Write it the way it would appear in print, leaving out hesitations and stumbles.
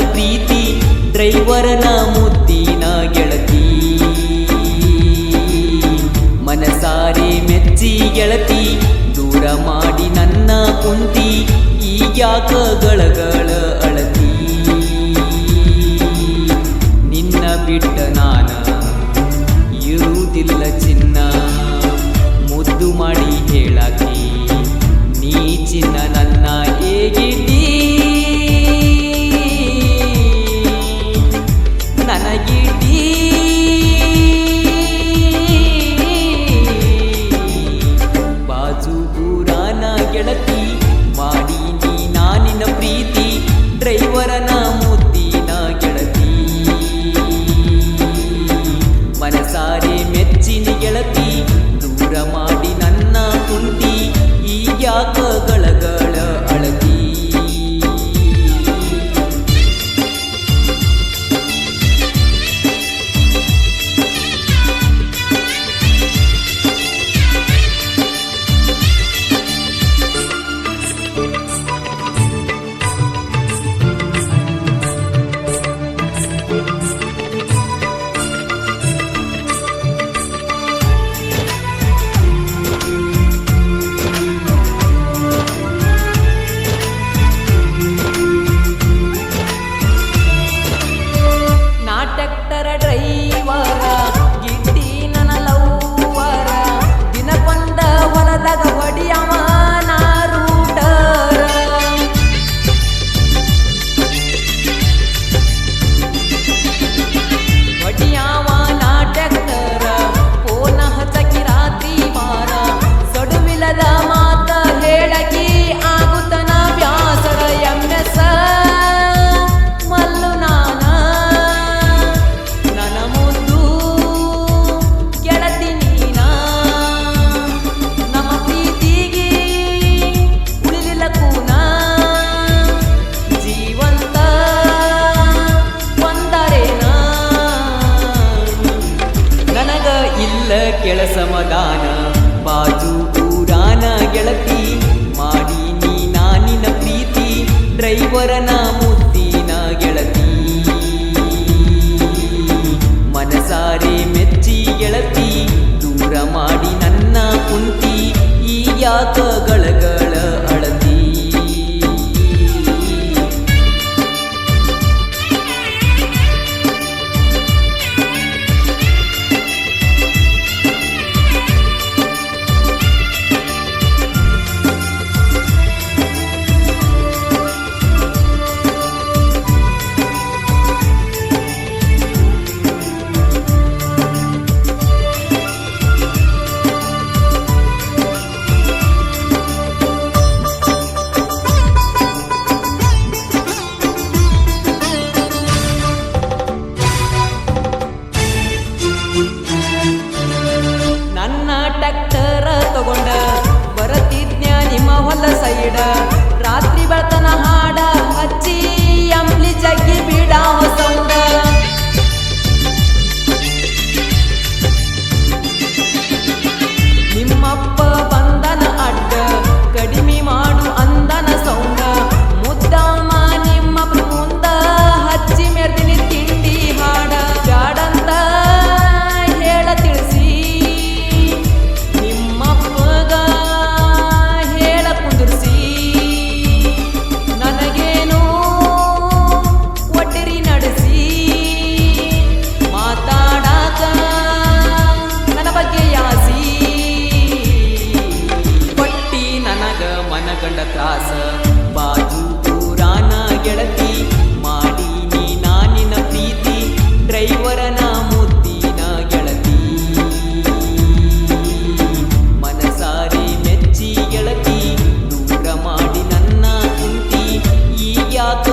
ನಾನಿನ ಪ್ರೀತಿ ಡ್ರೈವರನ ಮುದ್ದಿನ ಗೆಳತಿ ಮನಸಾರೆ ಮೆಚ್ಚಿ ಗೆಳತಿ ದೂರ ಮಾಡಿ ನನ್ನ ಕುಂತಿ ಈಗ್ಯಾಕ ಗಳಗಳ ಅಳತಿ ನಿನ್ನ ಬಿಟ್ಟ ನಾನ ಇರುವುದಿಲ್ಲ ಚಿನ್ನ ಮುದ್ದು ಮಾಡಿ ಹೇಳಾಕಿ ನೀ ಚಿನ್ನ ನನ್ನ ಹೇಗಿದ್ದೀ ನನಗಿದ್ದೀ ಬಾಜು ಊರಾನ ಗೆಳತಿ ಮಾಡಿ ನೀ ನಾನಿನ ಪ್ರೀತಿ ಡ್ರೈವರನ ಮುದ್ದಿನ ಗೆಳತಿ ಮನಸಾರೆ ಮೆಚ್ಚಿನ ಗೆಳತಿ ದೂರ ಮಾಡಿ ನನ್ನ ಕುಂತಿ ಈಗ್ಯಾಕ ಗಳಗಳ ಅಳತಿ ಕೆಳ ಸಮಾಧಾನ ಬಾಜು ಊರಾನ ಗೆಳತಿ ಮಾಡಿ ನೀ ನಾನಿನ ಪ್ರೀತಿ ಡ್ರೈವರನ ಮುದ್ದಿನ ಗೆಳತಿ ಮನಸಾರೆ ಮೆಚ್ಚಿ ಗೆಳತಿ ದೂರ ಮಾಡಿ ನನ್ನ ಕುಂತಿ ಈಗ್ಯಾಕ ಗಳಗಳ ಅಳತಿ ತಗೊಂಡ ಬರತಿದ್ನ್ಯ ನಿಮ್ಮ ಹೊಲ ಸೈಡ ರಾತ್ರಿ ಬೆಳತನ ಹಾಡ ಹಚ್ಚಿ ಅಂಬ್ಲಿ ಜಗ್ಗಿ ಬಿಡಾವ ಸೌಂಡ ನಿಮ್ಮಪ್ಪ ಬಂದನ ಅಡ್ಡ ಕಡಿಮೆ ಮಾಡು ಅಂದನ ಸೌಂಡ ಮುದ್ದಾಮ ನಿಮ್ಮಪ್ಪ ಮುಂದ ಹಚ್ಚಿ ಮೆರ್ದಿನಿ ತಿಂಡಿ ಹಾಡ ಜಾಡಂತ ಹೇಳ ತಿಳಿಸಿ ಮನಗಂಡ ತ್ರಾಸ ಬಾಜು ಊರಾನ ಗೆಳತಿ ಮಾಡಿ ನೀ ನಾನಿನ ಪ್ರೀತಿ ಡ್ರೈವರನ ಮುದ್ದಿನ ಗೆಳತಿ ಮನಸಾರೆ ಮೆಚ್ಚಿ ಗೆಳತಿ ದೂರ ಮಾಡಿ ನನ್ನ ಕುಂತಿ ಈಗ್ಯಾಕ